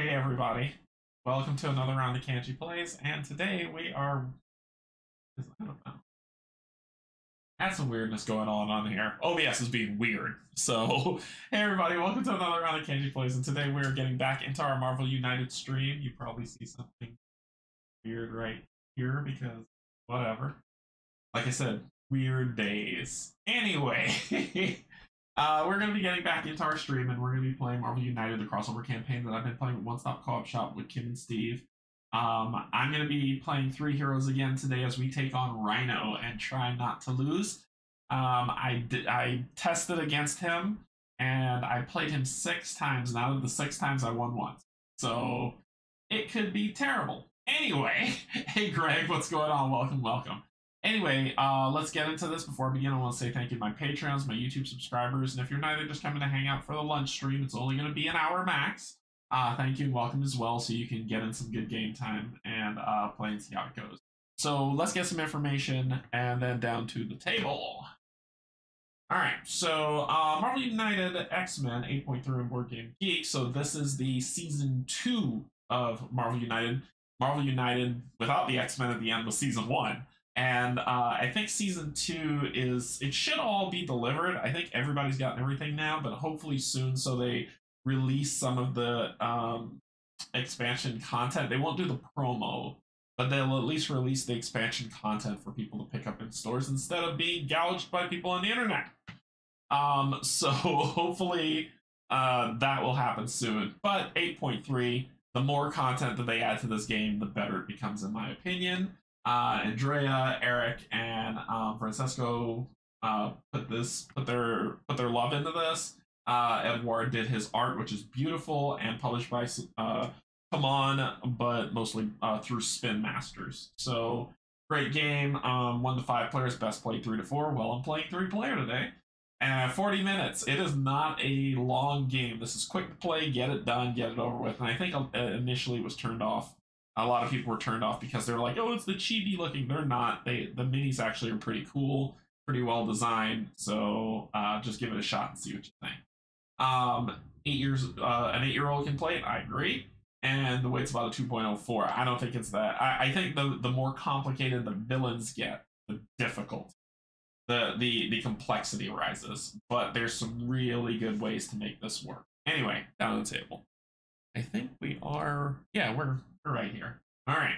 Hey everybody, welcome to another round of Canje Plays, and today we are, I don't know, had some weirdness going on here. OBS is being weird. So, hey everybody, welcome to another round of Canje Plays, and today we're getting back into our Marvel United stream. You probably see something weird right here because whatever. Like I said, weird days. Anyway, we're going to be getting back into our stream, and we're going to be playing Marvel United, the crossover campaign that I've been playing with One Stop Co-op Shop with Kim and Steve. I'm going to be playing 3 heroes again today as we take on Rhino and try not to lose. I tested against him, and I played him 6 times, and out of the 6 times, I won once. So, it could be terrible. Anyway, hey Greg, what's going on? Welcome, welcome. Anyway, let's get into this. Before I begin, I want to say thank you to my Patreons, my YouTube subscribers, and if you're neither just coming to hang out for the lunch stream, it's only going to be an hour max. Thank you and welcome as well, so you can get in some good game time and play and see how it goes. So let's get some information and then down to the table. Alright, so Marvel United X-Men 8.3 on Board Game Geek. So this is the Season 2 of Marvel United. Marvel United without the X-Men at the end was Season 1. And I think Season 2 it should all be delivered. I think everybody's gotten everything now, but hopefully soon, so they release some of the expansion content. They won't do the promo, but they'll at least release the expansion content for people to pick up in stores instead of being gouged by people on the internet. So hopefully that will happen soon. But 8.3, the more content that they add to this game, the better it becomes, in my opinion. Andrea, Eric, and Francesco put their love into this. Edward did his art, which is beautiful and published by Come On, but mostly through Spin Masters. So great game. 1 to 5 players, best play 3 to 4. Well, I'm playing 3-player today. 40 minutes. It is not a long game. This is quick to play, get it done, get it over with. And I think initially it was turned off. A lot of people were turned off because they're like, oh, it's the chibi looking. They're not. The minis actually are pretty cool, pretty well designed. So just give it a shot and see what you think. 8 years, an 8-year-old can play it. I agree. And the weight's about a 2.04. I don't think it's that. I think the more complicated the villains get, the difficult the complexity rises. But there's some really good ways to make this work. Anyway, down the table. I think we are. Yeah, we're right here. All right.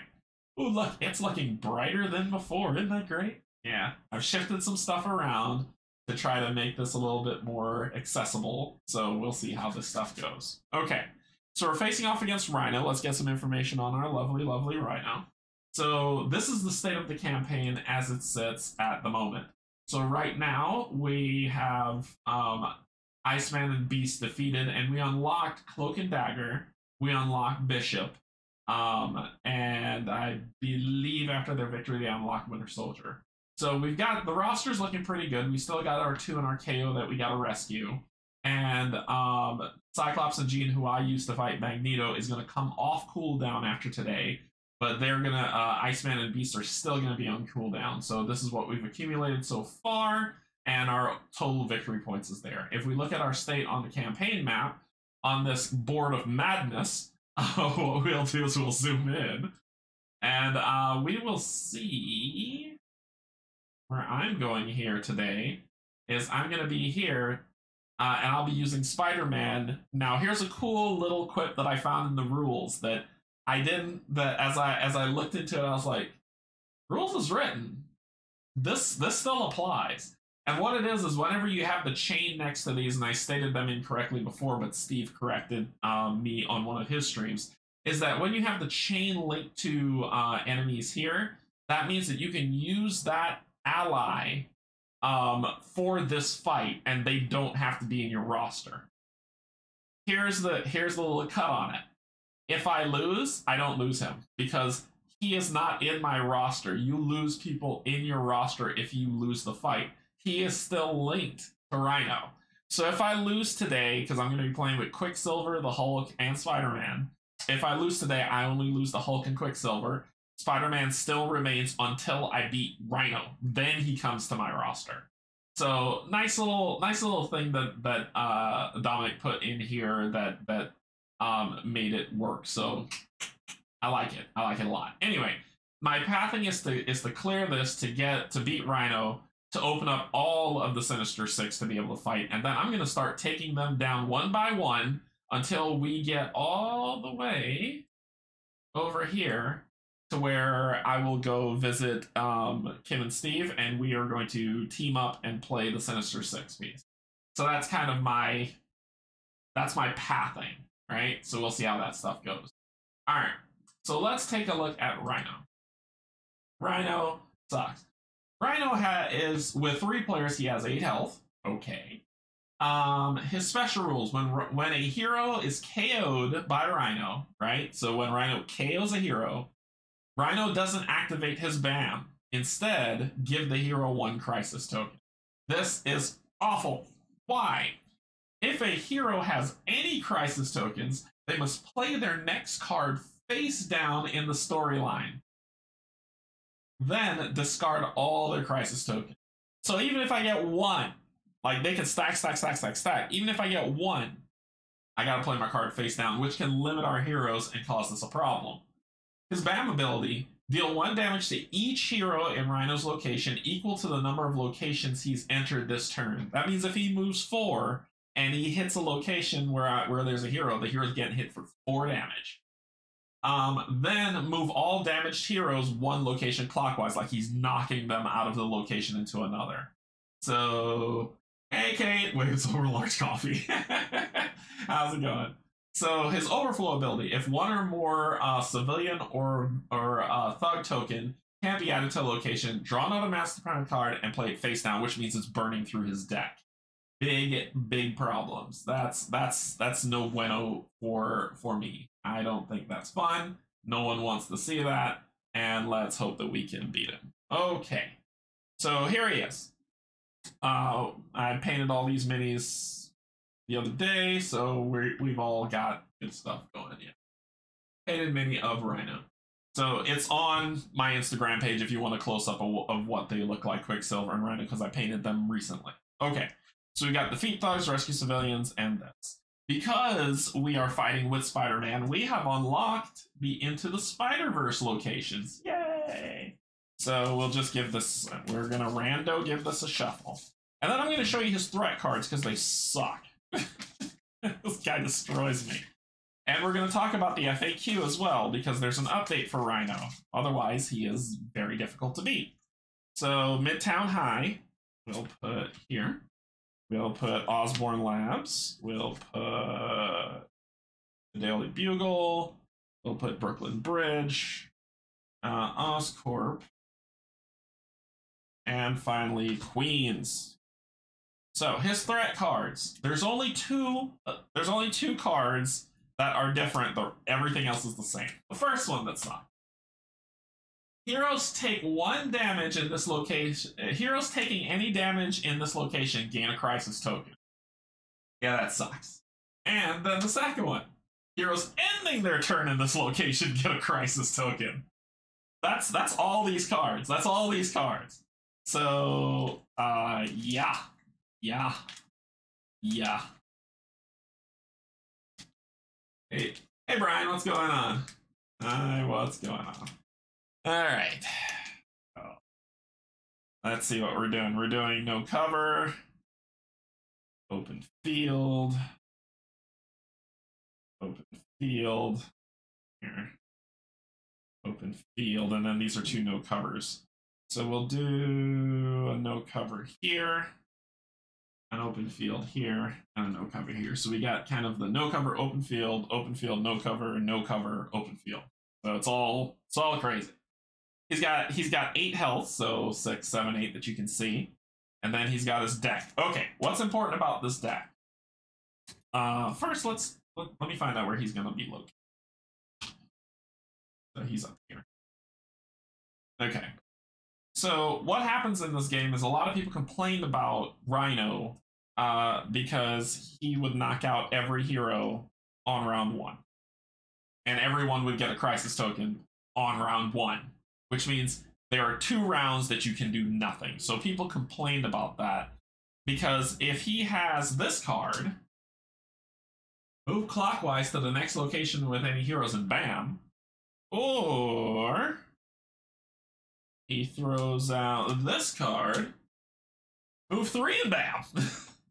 Oh, look, it's looking brighter than before. Isn't that great? Yeah, I've shifted some stuff around to try to make this a little bit more accessible. So we'll see how this stuff goes. Okay, so we're facing off against Rhino. Let's get some information on our lovely, lovely Rhino. So this is the state of the campaign as it sits at the moment. So right now we have Iceman and Beast defeated, and we unlocked Cloak and Dagger. We unlocked Bishop. And I believe after their victory, they unlocked Winter Soldier. So we've got the roster's looking pretty good. We still got our 2 and our KO that we got to rescue. And Cyclops and Jean, who I used to fight Magneto, is going to come off cooldown after today. But they're going to, Iceman and Beast are still going to be on cooldown. So this is what we've accumulated so far. And our total victory points is there. If we look at our state on the campaign map, on this board of madness, what we'll do is we'll zoom in. And we will see where I'm going here today is I'm going to be here, and I'll be using Spider-Man. Now, here's a cool little quip that I found in the rules that I didn't, that as I looked into it, I was like, rules is written. This still applies. And what it is whenever you have the chain next to these, and I stated them incorrectly before, but Steve corrected me on one of his streams, is that when you have the chain linked to enemies here, that means that you can use that ally for this fight, and they don't have to be in your roster. Here's the little cut on it. If I lose, I don't lose him, because he is not in my roster. You lose people in your roster if you lose the fight. He is still linked to Rhino. So if I lose today, because I'm going to be playing with Quicksilver, the Hulk, and Spider-Man, if I lose today, I only lose the Hulk and Quicksilver. Spider-Man still remains until I beat Rhino. Then he comes to my roster. So nice little thing that Dominic put in here that made it work. So I like it. I like it a lot. Anyway, my pathing is to clear this to beat Rhino, to open up all of the Sinister Six to be able to fight, and then I'm gonna start taking them down one by one until we get all the way over here to where I will go visit Kim and Steve, and we are going to team up and play the Sinister Six piece. So that's kind of my pathing, right? So we'll see how that stuff goes. All right, so let's take a look at Rhino. Rhino sucks. Rhino is with 3 players. He has 8 health. Okay. His special rules: when a hero is KO'd by Rhino, right? So when Rhino KOs a hero, Rhino doesn't activate his BAM. Instead, give the hero 1 crisis token. This is awful. Why? If a hero has any crisis tokens, they must play their next card face down in the storyline. Then discard all their crisis tokens. So even if I get 1, like they can stack. Even if I get 1, I gotta play my card face down, which can limit our heroes and cause us a problem. His BAM ability: deal 1 damage to each hero in Rhino's location equal to the number of locations he's entered this turn. That means if he moves 4 and he hits a location where there's a hero, the hero's getting hit for 4 damage. Then move all damaged heroes 1 location clockwise, like he's knocking them out of the location into another. So, hey Kate, wait, it's over large coffee. How's it going? So his overflow ability: if 1 or more civilian or thug token can't be added to a location, draw another master plan card and play it face down, which means it's burning through his deck. Big problems. That's no bueno for me. I don't think that's fun. No one wants to see that, and let's hope that we can beat him. Okay, so here he is. I painted all these minis the other day, so we've all got good stuff going. Yeah, painted mini of Rhino. So it's on my Instagram page if you want a close up of what they look like, Quicksilver and Rhino, because I painted them recently. Okay, so we got defeat thugs, rescue civilians, and this. Because we are fighting with Spider-Man, we have unlocked the Into the Spider-Verse locations. Yay! So we'll just give this, we're gonna rando give this a shuffle. And then I'm gonna show you his threat cards because they suck. This guy destroys me. And we're gonna talk about the FAQ as well because there's an update for Rhino. Otherwise, he is very difficult to beat. So Midtown High, we'll put here. We'll put Osborne Labs. We'll put the Daily Bugle. We'll put Brooklyn Bridge, Oscorp, and finally Queens. So his threat cards. There's only two cards that are different. Everything else is the same. The first one that's not. Heroes take 1 damage in this location. Heroes taking any damage in this location gain a crisis token. Yeah, that sucks. And then the second one. Heroes ending their turn in this location get a crisis token. That's all these cards. That's all these cards. So, yeah. Hey, Brian, what's going on? Hi, what's going on? All right. Oh. Let's see what we're doing. We're doing no cover, open field, here, open field, and then these are 2 no covers. So we'll do a no cover here, an open field here, and a no cover here. So we got kind of the no cover, open field, no cover, open field. So it's all crazy. He's got 8 health, so 6, 7, 8 that you can see. And then he's got his deck. Okay, what's important about this deck? First, let me find out where he's gonna be located. So he's up here. Okay. So what happens in this game is a lot of people complained about Rhino because he would knock out every hero on round 1. And everyone would get a crisis token on round 1. Which means there are 2 rounds that you can do nothing. So people complained about that because if he has this card, Move clockwise to the next location with any heroes and bam. Or he throws out this card. Move 3 and bam.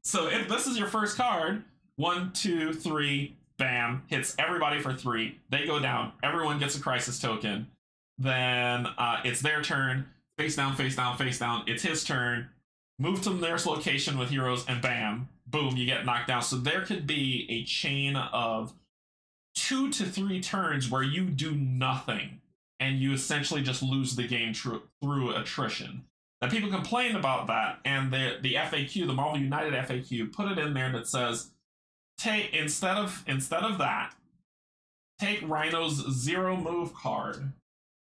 So if this is your first card, 1, 2, 3, bam, hits everybody for 3. They go down. Everyone gets a crisis token. Then it's their turn. Face down, face down, face down. It's his turn. Move to the nearest location with heroes, and bam, boom, you get knocked down. So there could be a chain of 2 to 3 turns where you do nothing, and you essentially just lose the game through attrition. Now, people complain about that, and the FAQ, the Marvel United FAQ, put it in there that says, take instead of that, take Rhino's 0 move card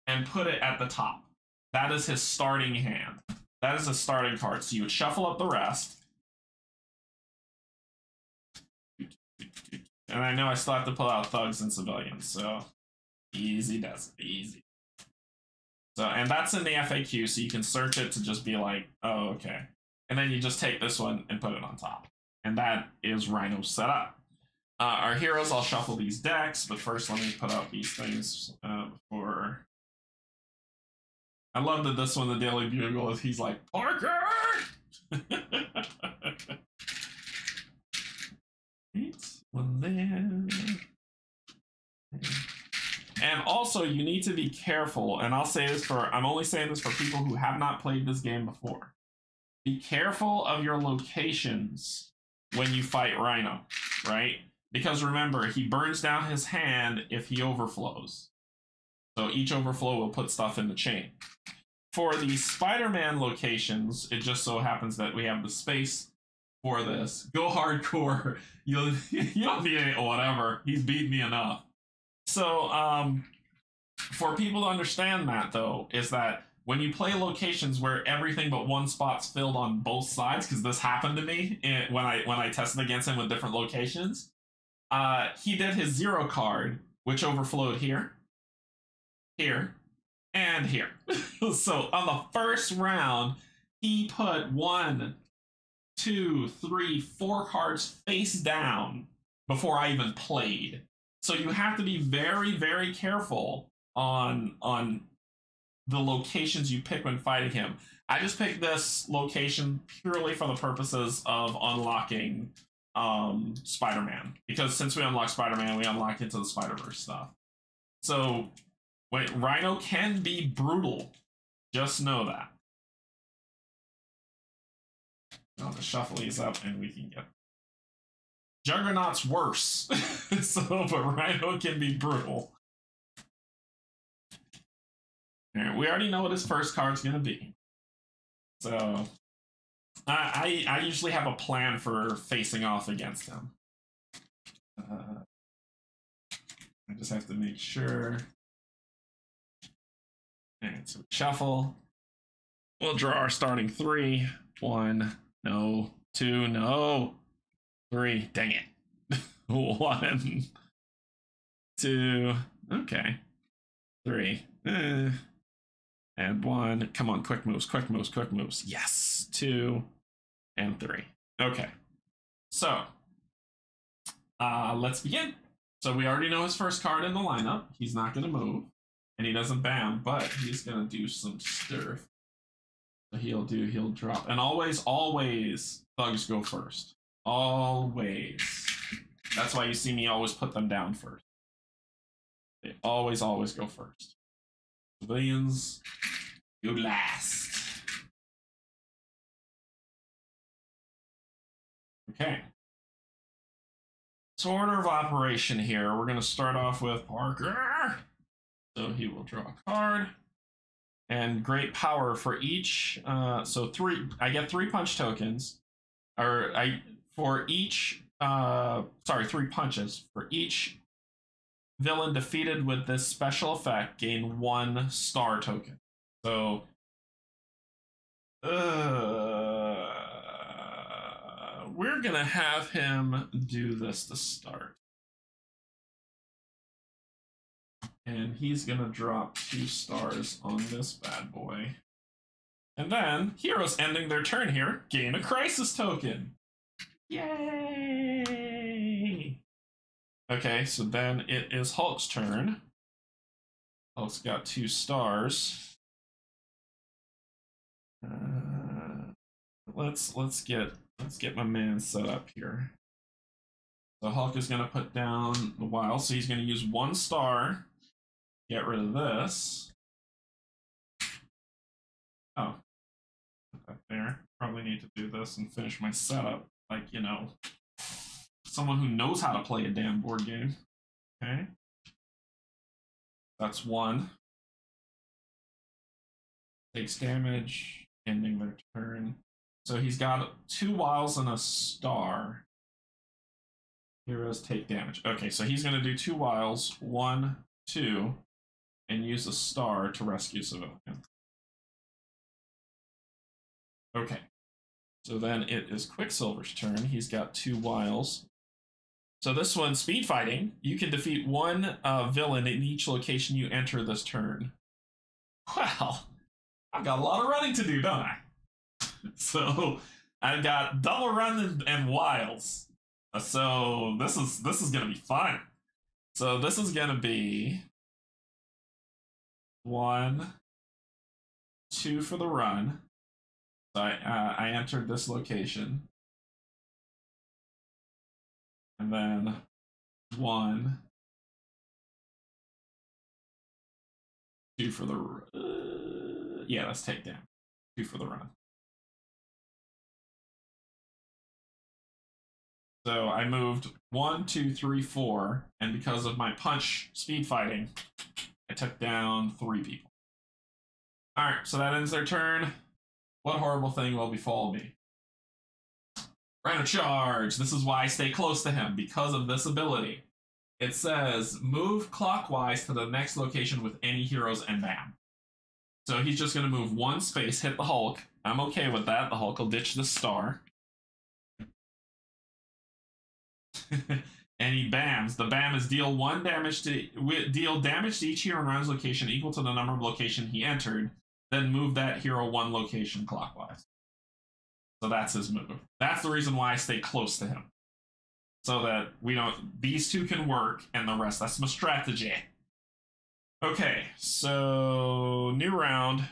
and put it at the top. That is his starting hand. That is a starting card. So you would shuffle up the rest. And I know I still have to pull out thugs and civilians, so easy does it, easy. So, and that's in the FAQ, so you can search it to just be like, oh, okay. And then you just take this one and put it on top. And that is Rhino set up. Our heroes, I'll shuffle these decks, but first let me put out these things before. I love that this one, the Daily Bugle, is he's like, Parker! One there. And also, you need to be careful, and I'll say this I'm only saying this for people who have not played this game before. Be careful of your locations when you fight Rhino, right? Because remember, he burns down his hand if he overflows. So each overflow will put stuff in the chain. For the Spider-Man locations, it just so happens that we have the space for this. Go hardcore. You don't need any, whatever. He's beat me enough. So for people to understand that, though, is that when you play locations where everything but one spot's filled on both sides, because this happened to me when I tested against him with different locations, he did his 0 card, which overflowed here, here, and here. So on the first round, he put 1, 2, 3, 4 cards face down before I even played. So you have to be very, very careful on the locations you pick when fighting him. I just picked this location purely for the purposes of unlocking Spider-Man. Because since we unlock Spider-Man, we unlock into the Spider-Verse stuff. So Rhino can be brutal. Just know that. I'll just shuffle these up and we can get Juggernaut's worse. But Rhino can be brutal. All right, we already know what his first card's gonna be. So I usually have a plan for facing off against him. I just have to make sure. And so shuffle. We'll draw our starting 3. 1, no. 2, no. 3, dang it. 1, 2, okay. 3, and 1. Come on, quick moves, quick moves, quick moves. Yes, 2, and 3. Okay, so let's begin. So we already know his first card in the lineup. He's not going to move, and he doesn't bam, but he's going to do some stuff. So he'll drop, and always thugs go first. Always. That's why you see me always put them down first. They always go first. Civilians, you last. Okay. So order of operation here. We're going to start off with Parker. So he will draw a card. And great power for each. So 3. I get 3 punch tokens. Or for each. 3 punches. For each villain defeated with this special effect, gain 1 star token. So we're gonna have him do this to start, and he's gonna drop 2 stars on this bad boy, and then heroes ending their turn here gain a crisis token. Yay! Okay, so then it is Hulk's turn. Hulk's got 2 stars. Let's get my man set up here. So Hulk is gonna put down the wild, so he's gonna use 1 star. Get rid of this. Oh, put that there. Probably need to do this and finish my setup. Like, you know, someone who knows how to play a damn board game. Okay. That's 1. Takes damage, ending their turn. So he's got 2 wilds and a star. Heroes take damage. Okay, so he's going to do 2 wilds, 1, 2, and use a star to rescue civilian. Okay, so then it is Quicksilver's turn. He's got 2 wilds. So this one, speed fighting. You can defeat 1 villain in each location you enter this turn. Well, I've got a lot of running to do, don't I? So I've got double run and wilds. So this is gonna be fun. So this is gonna be 1, 2 for the run. So I entered this location, and then 1, 2 for the yeah. Let's take down 2 for the run. So I moved 1, 2, 3, 4, and because of my punch speed fighting, I took down 3 people. All right, so that ends their turn. What horrible thing will befall me? Rhino charge. This is why I stay close to him, because of this ability. It says move clockwise to the next location with any heroes and bam. So he's just going to move 1 space, hit the Hulk. I'm okay with that. The Hulk will ditch the star. And he bams. The bam is deal damage to each hero in Rhino's location equal to the number of location he entered. Then move that hero 1 location clockwise. So that's his move. That's the reason why I stay close to him. So that we don't, these 2 can work and the rest. That's my strategy. Okay, so new round.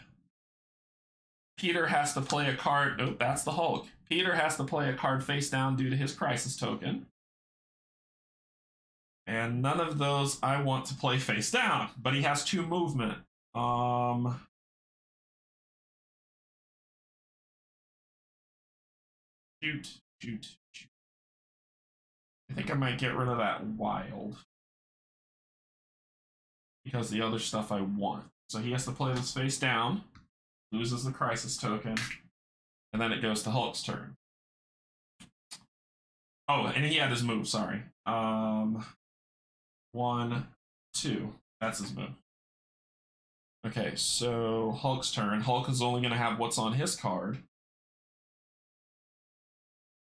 Peter has to play a card. Nope, that's the Hulk. Peter has to play a card face down due to his crisis token. And none of those I want to play face down, but he has 2 movement. Shoot. I think I might get rid of that wild. Because the other stuff I want. So he has to play this face down, loses the crisis token, and then it goes to Hulk's turn. Oh, and he had his move, sorry. 1, 2. That's his move. Okay, so Hulk's turn. Hulk is only going to have what's on his card.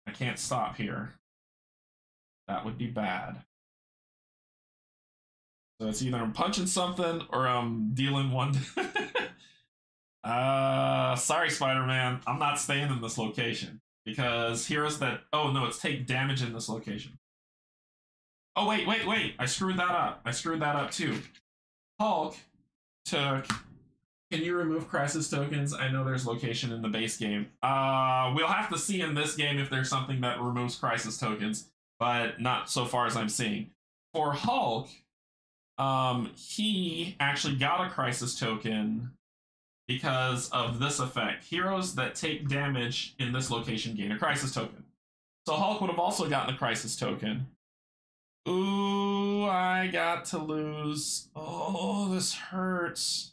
I can't stop here. That would be bad. So it's either I'm punching something or I'm dealing 1. Sorry, Spider-Man. I'm not staying in this location. Because heroes that... Oh, no, it's take damage in this location. Oh, wait. I screwed that up. Too. Hulk took... Can you remove crisis tokens? I know there's location in the base game. We'll have to see in this game if there's something that removes crisis tokens, but not so far as I'm seeing. For Hulk, he actually got a crisis token because of this effect. Heroes that take damage in this location gain a crisis token. So Hulk would have also gotten a crisis token. Ooh, I got to lose. Oh, this hurts.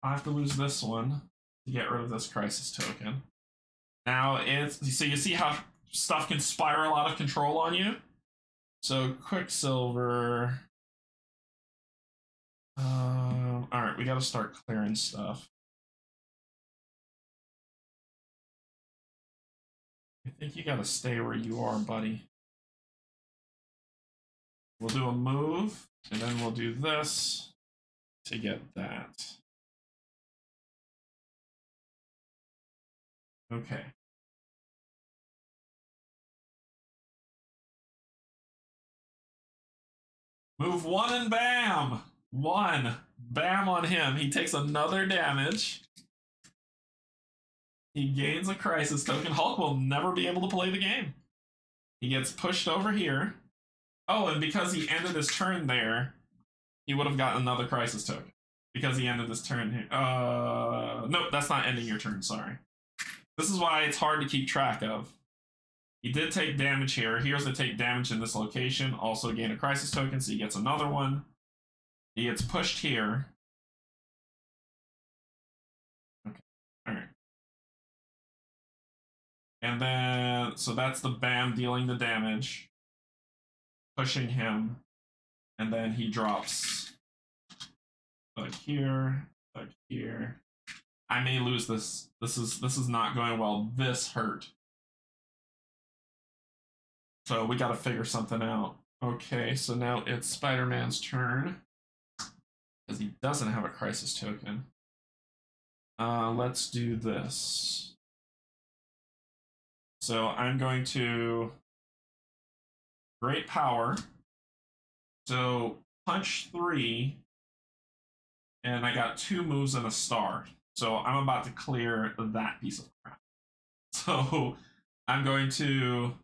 I have to lose this one to get rid of this crisis token. Now, so you see how stuff can spiral out of control on you? So, Quicksilver... Alright, we gotta start clearing stuff. I think you gotta stay where you are, buddy. We'll do a move, and then we'll do this to get that. Okay. Move one and bam! One. Bam on him. He takes another damage. He gains a crisis token. Hulk will never be able to play the game. He gets pushed over here. Oh, and because he ended his turn there, he would have gotten another crisis token. Because he ended his turn here. Nope, that's not ending your turn, sorry. This is why it's hard to keep track of. He did take damage here. Heroes that take damage in this location also gain a crisis token, so he gets another one. He gets pushed here. Okay, alright. And then, so that's the BAM dealing the damage, pushing him, and then he drops like here, like here. I may lose this. This is not going well. This hurt. So we gotta figure something out. Okay, so now it's Spider-Man's turn. Because he doesn't have a crisis token. Let's do this. So I'm going to Great Power. So punch 3, and I got 2 moves and a star. So I'm about to clear that piece of crap. So I'm going to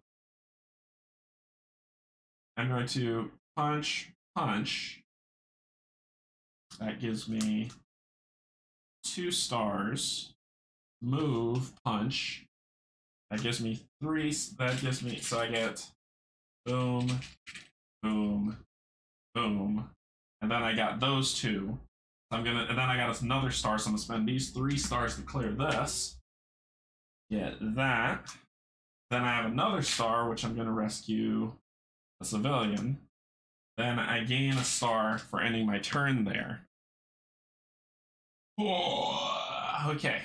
punch. That gives me 2 stars. Move, punch. That gives me 3. That gives me, so I get boom, boom, boom, and then I got those 2. And then I got another star, so I'm gonna spend these 3 stars to clear this. Get that. Then I have another star, which I'm gonna rescue a civilian. Then I gain a star for ending my turn there. Oh, okay.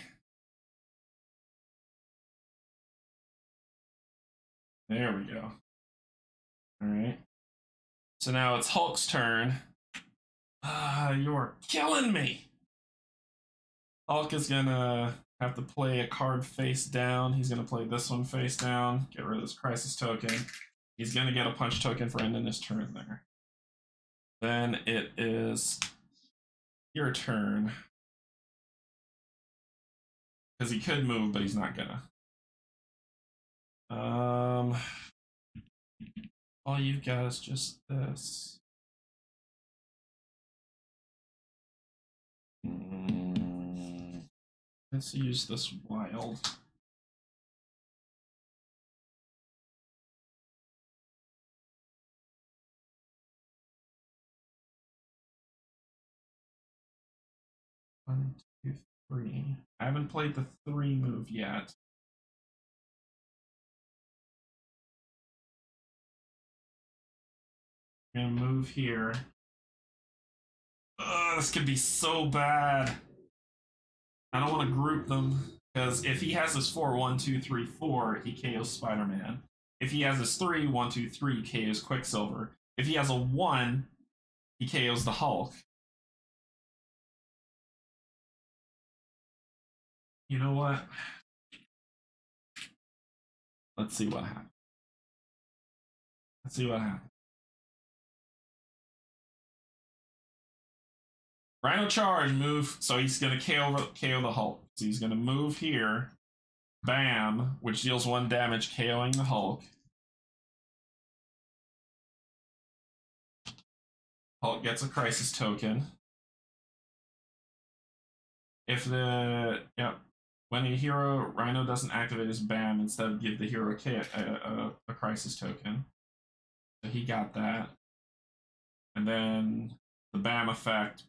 There we go. All right. So now it's Hulk's turn. You're killing me. Hulk is gonna have to play a card face down. He's gonna play this one face down. Get rid of this crisis token. He's gonna get a punch token for ending his turn there. Then it is your turn. Because he could move, but he's not gonna. All you've got is just this. Let's use this wild. One, 2, 3. I haven't played the 3 move yet. I'm gonna move here. This could be so bad. I don't want to group them because if he has his 4, 1, 2, 3, 4, he KOs Spider-Man. If he has his 3, 1, 2, 3, KOs Quicksilver. If he has a 1, he KOs the Hulk. You know what? Let's see what happens. Let's see what happens. Rhino charge, move. So he's going to KO the Hulk. So he's going to move here. Bam, which deals 1 damage, KOing the Hulk. Hulk gets a crisis token. If the, yep, when a hero Rhino doesn't activate his BAM, instead give the hero a crisis token. So he got that. And then the BAM effect.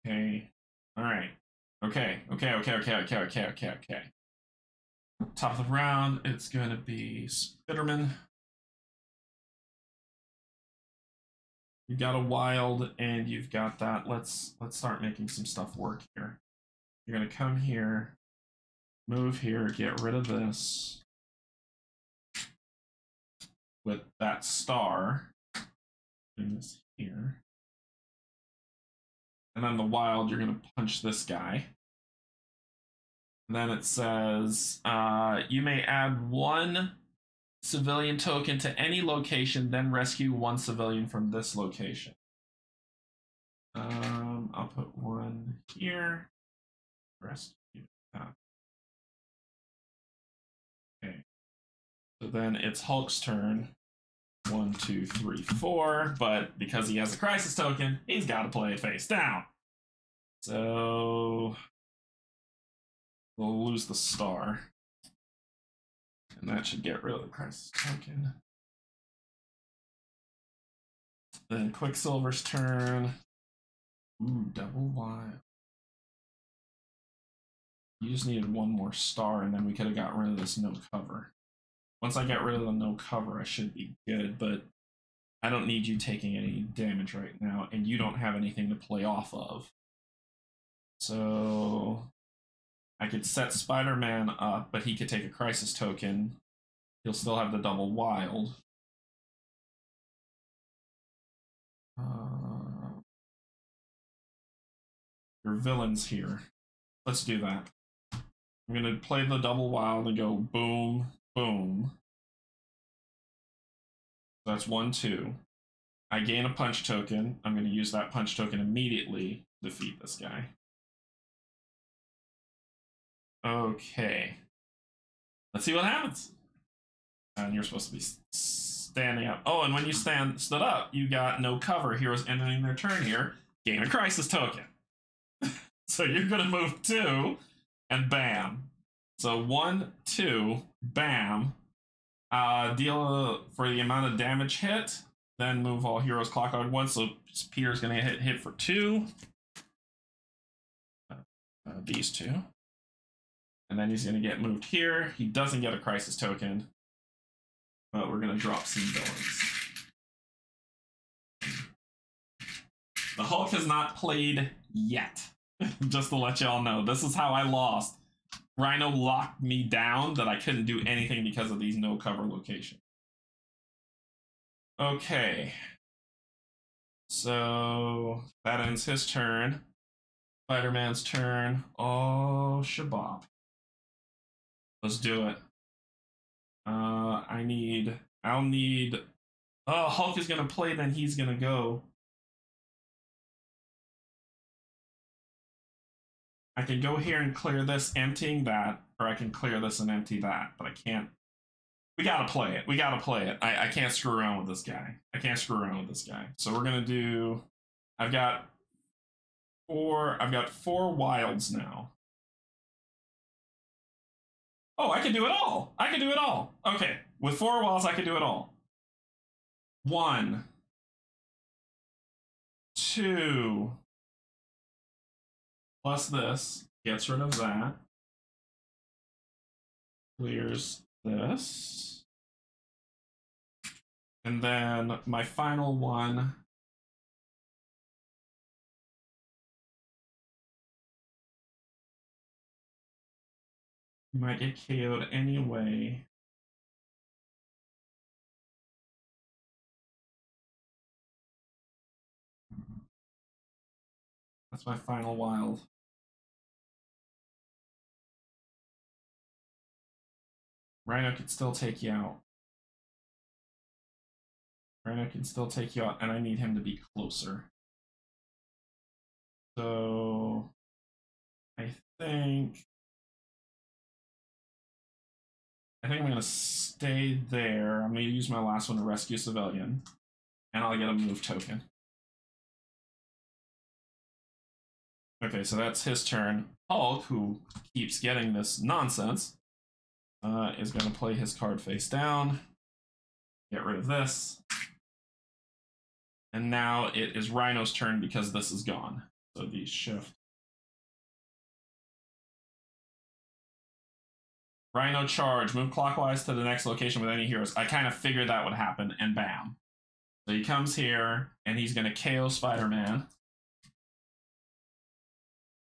Okay. All right. Okay. Top of the round, it's going to be Spiderman. You've got a wild, and you've got that. Let's start making some stuff work here. You're going to come here, move here, get rid of this with that star. Bring this here. And then the wild, you're going to punch this guy. Then it says you may add one civilian token to any location, then rescue one civilian from this location. I'll put one here. Rescue that. Okay. So then it's Hulk's turn. 1, 2, 3, 4. But because he has a crisis token, he's got to play it face down. So we'll lose the star. And that should get rid of the crisis token. Then Quicksilver's turn. Ooh, double wild. You just needed one more star, and then we could have got rid of this no cover. Once I get rid of the no cover, I should be good, but I don't need you taking any damage right now, and you don't have anything to play off of. So I could set Spider-Man up, but he could take a crisis token. He'll still have the double wild. Your villain's here. Let's do that. I'm going to play the double wild and go boom, boom. That's 1, 2. I gain a punch token. I'm going to use that punch token immediately to defeat this guy. Okay. Let's see what happens. And you're supposed to be standing up. Oh, and when you stood up, you got no cover. Heroes ending their turn here. Gain a crisis token. So you're going to move 2, and bam. So 1, 2, bam. Deal for the amount of damage hit. Then move all heroes clockwise 1. So Peter's going to hit for 2. These 2. And then he's going to get moved here. He doesn't get a crisis token. But we're going to drop some villains. The Hulk has not played yet. Just to let y'all know. This is how I lost. Rhino locked me down that I couldn't do anything because of these no cover locations. Okay. So that ends his turn. Spider-Man's turn. Oh, shabab. Let's do it. I'll need... Oh, Hulk is going to play, then he's going to go. I can go here and clear this, emptying that, or I can clear this and empty that, but I can't. We gotta play it. We gotta play it. I can't screw around with this guy. I can't screw around with this guy. So we're gonna do... I've got 4 wilds now. Oh, I can do it all. I can do it all. Okay, with 4 wilds, I can do it all. 1, 2, plus this gets rid of that. Clears this. And then my final one. You might get KO'd anyway. That's my final wild. Rhino can still take you out. Rhino can still take you out, and I need him to be closer. So I think I'm going to stay there. I'm going to use my last one to rescue civilian, and I'll get a move token. Okay, so that's his turn. Hulk, who keeps getting this nonsense, is going to play his card face down. Get rid of this. And now it is Rhino's turn because this is gone. So these shift. Rhino charge. Move clockwise to the next location with any heroes. I kind of figured that would happen, and bam. So he comes here, and he's going to KO Spider-Man.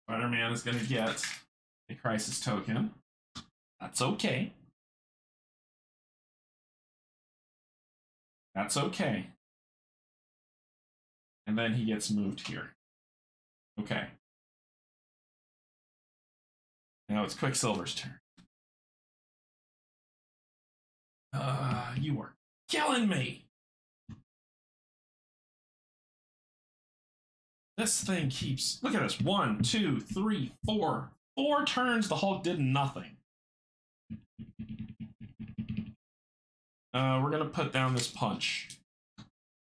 Spider-Man is going to get a crisis token. That's okay. That's okay. And then he gets moved here. Okay. Now it's Quicksilver's turn. You are killing me. This thing keeps... Look at this. 1, 2, 3, 4. 4 turns, the Hulk did nothing. We're going to put down this punch.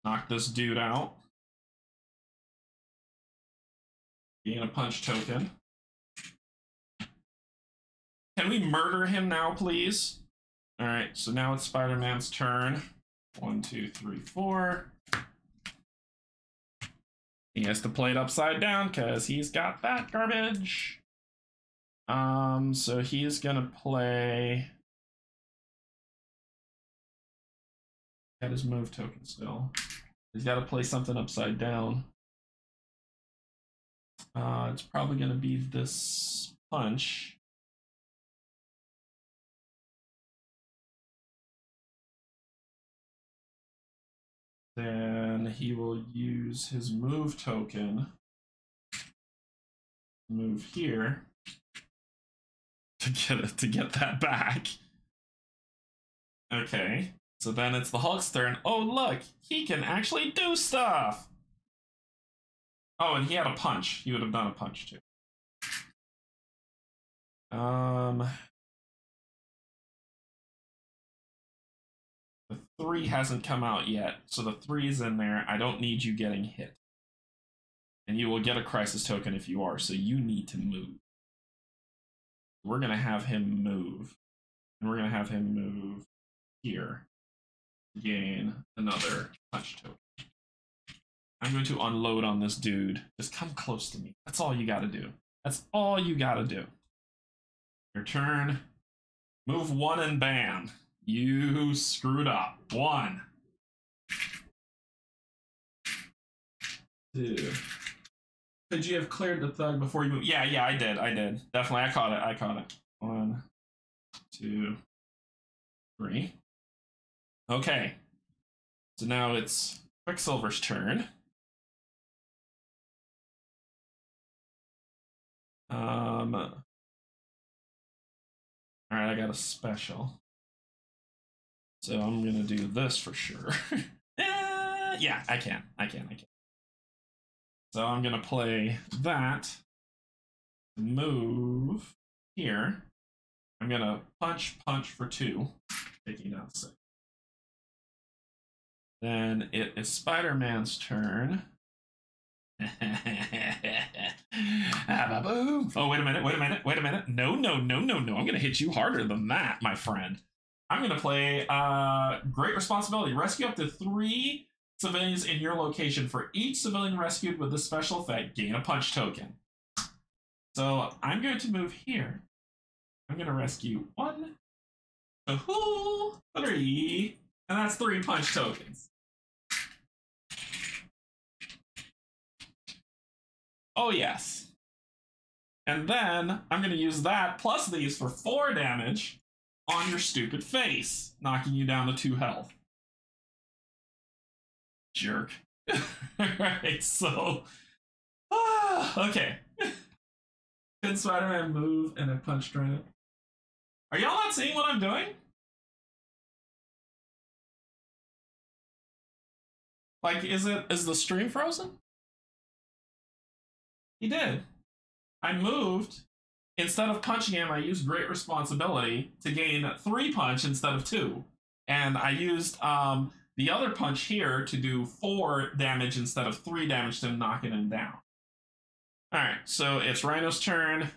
Knock this dude out. Gain a punch token. Can we murder him now, please? Alright, so now it's Spider-Man's turn. 1, 2, 3, 4. He has to play it upside down because he's got that garbage. So he's gonna play... Got his move token still. He's got to play something upside down. It's probably gonna be this punch. Then he will use his move token, move here to get that back. Okay, so then it's the Hulk's turn. Oh look, he can actually do stuff. Oh, and he had a punch. He would have done a punch too. The 3 hasn't come out yet, so the 3 is in there. I don't need you getting hit. And you will get a crisis token if you are, so you need to move. We're going to have him move. And we're going to have him move here. Gain another punch token. I'm going to unload on this dude. Just come close to me. That's all you got to do. That's all you got to do. Your turn. Move 1 and ban. You screwed up. 1. 2. Could you have cleared the thug before you move? Yeah, I did. Definitely, I caught it. 1, 2, 3. Okay. So now it's Quicksilver's turn. Alright, I got a special. So I'm gonna do this for sure. Yeah, I can. So I'm gonna play that. Move here. I'm gonna punch for 2, taking down 6. Then it is Spider-Man's turn. Oh, wait a minute. No. I'm gonna hit you harder than that, my friend. I'm gonna play Great Responsibility. Rescue up to 3 civilians in your location. For each civilian rescued with this special effect, gain a punch token. So I'm going to move here. I'm gonna rescue 1, 2, 3, and that's 3 punch tokens. Oh yes. And then I'm gonna use that plus these for 4 damage on your stupid face, knocking you down to 2 health. Jerk. Alright, so... okay. Can Spider-Man move and I punched Rhino? Are y'all not seeing what I'm doing? Like, is the stream frozen? He did. I moved. Instead of punching him, I used Great Responsibility to gain 3 punch instead of 2. And I used the other punch here to do 4 damage instead of 3 damage to knocking him down. Alright, so it's Rhino's turn.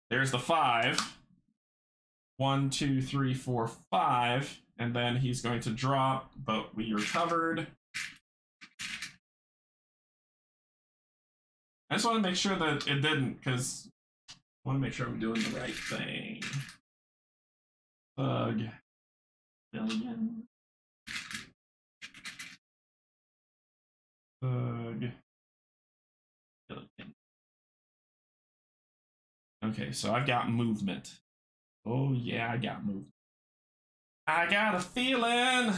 There's the 5. 1, 2, 3, 4, 5. And then he's going to drop, but we recovered. I just want to make sure that it didn't, because I want to make sure I'm doing the right thing. Bug. Billion. Bug. Billion. Okay, so I've got movement. Oh yeah, I got movement. I got a feeling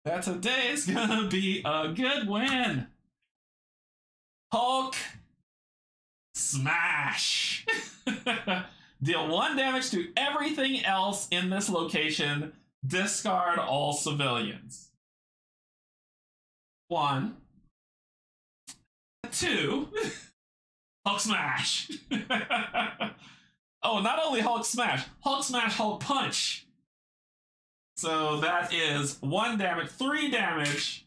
that today's gonna be a good win. Hulk Smash! Deal 1 damage to everything else in this location. Discard all civilians. 1, 2. Hulk smash. Oh, not only Hulk smash, Hulk punch. So that is 1 damage, 3 damage.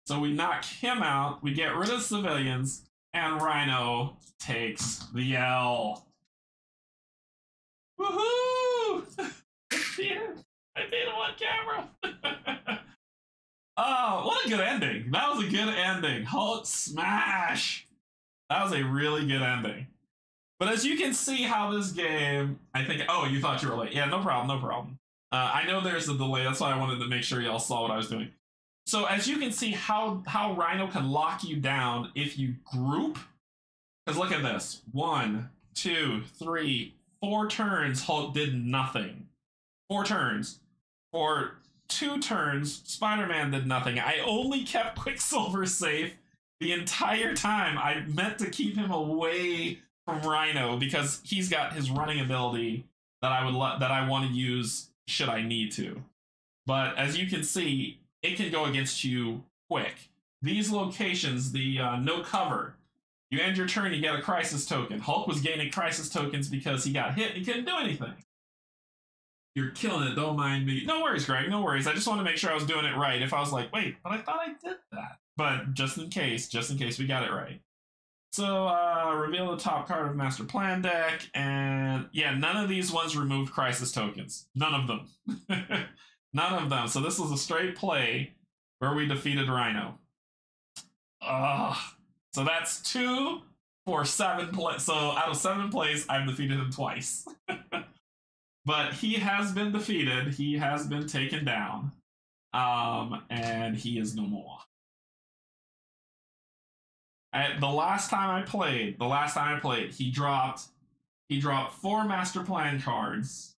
So we knock him out, we get rid of civilians, and Rhino takes the L. Woohoo! I beat him on camera. Oh, what a good ending. That was a good ending. Hulk smash. That was a really good ending. But as you can see how this game, I think, oh, you thought you were late. Yeah, no problem, no problem. I know there's a delay. That's why I wanted to make sure y'all saw what I was doing. So as you can see how Rhino can lock you down if you group. Because look at this. 1, 2, 3, 4 turns, Hulk did nothing. 4 turns. For 2 turns, Spider-Man did nothing. I only kept Quicksilver safe the entire time. I meant to keep him away from Rhino because he's got his running ability that I want to use should I need to. But as you can see, it can go against you quick. These locations, the no cover, you end your turn, you get a crisis token. Hulk was gaining crisis tokens because he got hit and he couldn't do anything. You're killing it, don't mind me. No worries, Greg, no worries. I just want to make sure I was doing it right. If I was like, wait, but I thought I did that. But just in case we got it right. So, reveal the top card of Master Plan deck, and yeah, none of these ones removed crisis tokens. None of them. None of them. So this was a straight play where we defeated Rhino. So that's 2 for 7 plays. So out of 7 plays, I've defeated him twice. But he has been defeated. He has been taken down. And he is no more. The last time I played, he dropped 4 Master Plan cards.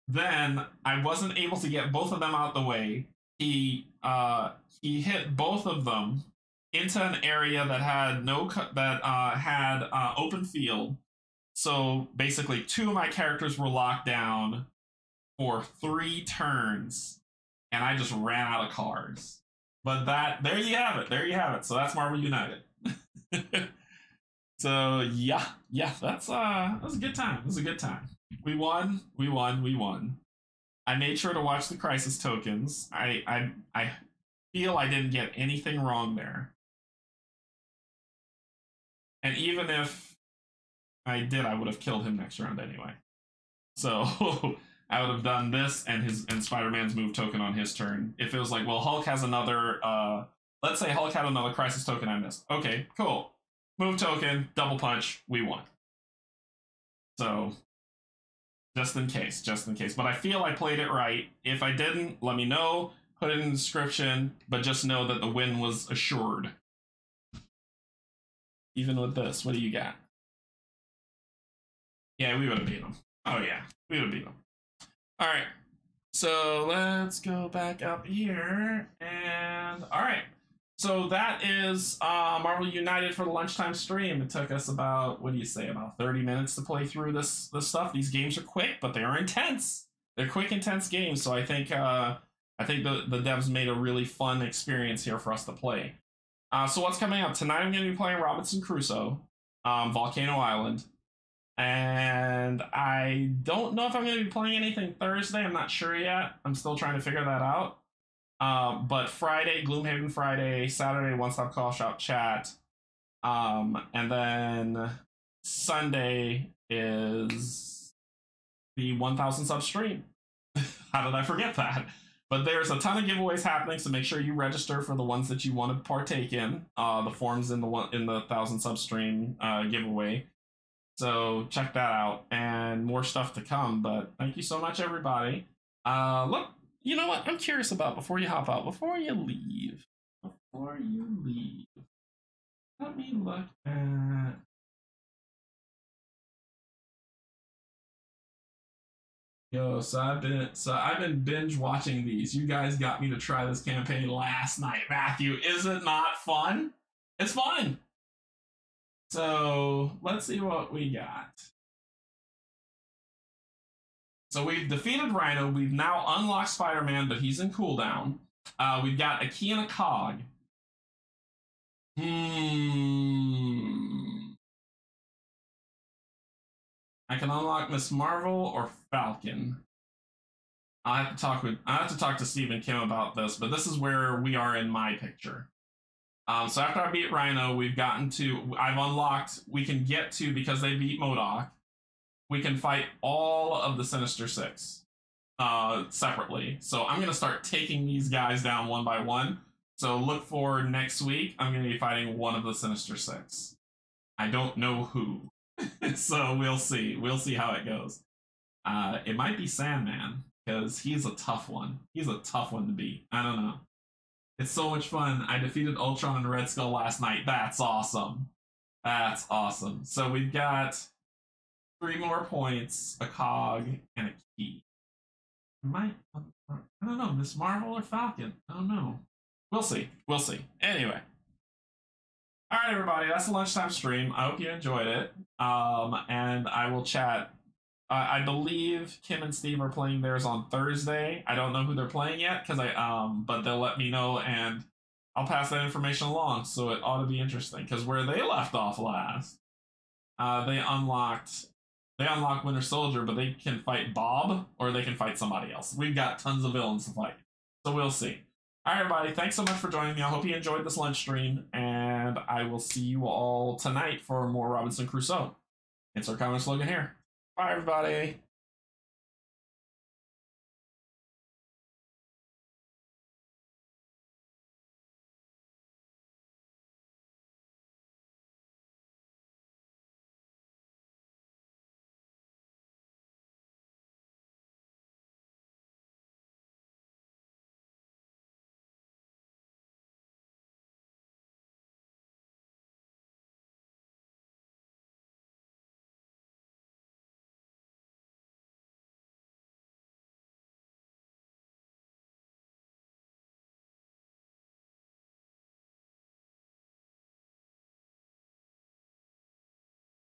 Then I wasn't able to get both of them out the way. He hit both of them into an area that had open field. So basically 2 of my characters were locked down for 3 turns, and I just ran out of cards. But there you have it. So that's Marvel United. So yeah, that was a good time. We won. I made sure to watch the crisis tokens. I feel I didn't get anything wrong there. And even if I did, I would have killed him next round anyway. So I would have done this and Spider-Man's move token on his turn. If it was like, well, Hulk has another, let's say Hulk had another crisis token I missed. Okay, cool. Move token, double punch, we won. So just in case. But I feel I played it right. If I didn't, let me know. Put it in the description. But just know that the win was assured. Even with this, what do you got? Yeah, we would have beat him. Oh yeah, we would have beat him. All right. So let's go back up here. And all right. So that is Marvel United for the lunchtime stream. It took us about, what do you say, about 30 minutes to play through this stuff. These games are quick, but they are intense. They're quick, intense games. So I think the devs made a really fun experience here for us to play. So what's coming up? Tonight I'm going to be playing Robinson Crusoe, Volcano Island. And I don't know if I'm going to be playing anything Thursday. I'm not sure yet. I'm still trying to figure that out. But Friday, Gloomhaven Friday, Saturday, One Stop Call Shop Chat. And then Sunday is the 1,000 sub stream. How did I forget that? But there's a ton of giveaways happening, so make sure you register for the ones that you want to partake in. The forms in the 1,000 sub stream giveaway. So check that out, and more stuff to come. But thank you so much, everybody. Look, you know what? I'm curious about before you hop out, before you leave, let me look at. Yo, so I've been binge watching these. You guys got me to try this campaign last night, Matthew. Is it not fun? It's fun. So let's see what we got. So we've defeated Rhino. We've now unlocked Spider-Man, but he's in cooldown. We've got a key and a cog. I can unlock Miss Marvel or Falcon. I have to talk to Steve and Kim about this, but this is where we are in my picture. So after I beat Rhino, I've unlocked, we can get to, because they beat MODOK, we can fight all of the Sinister Six separately. So I'm going to start taking these guys down one by one. So look for next week, I'm going to be fighting one of the Sinister Six. I don't know who. So we'll see. We'll see how it goes. It might be Sandman, because he's a tough one. He's a tough one to beat. I don't know. It's so much fun. I defeated Ultron and Red Skull last night. That's awesome. That's awesome. So we've got 3 more points, a cog, and a key. I don't know, Miss Marvel or Falcon? I don't know. We'll see. We'll see. Anyway. All right, everybody. That's the lunchtime stream. I hope you enjoyed it. And I will chat. I believe Kim and Steve are playing theirs on Thursday. I don't know who they're playing yet, but they'll let me know, and I'll pass that information along. So it ought to be interesting, because where they left off last, they unlocked Winter Soldier, but they can fight Bob or they can fight somebody else. We've got tons of villains to fight, so we'll see. All right, everybody. Thanks so much for joining me. I hope you enjoyed this lunch stream, and I will see you all tonight for more Robinson Crusoe. It's our common slogan here. Bye, everybody.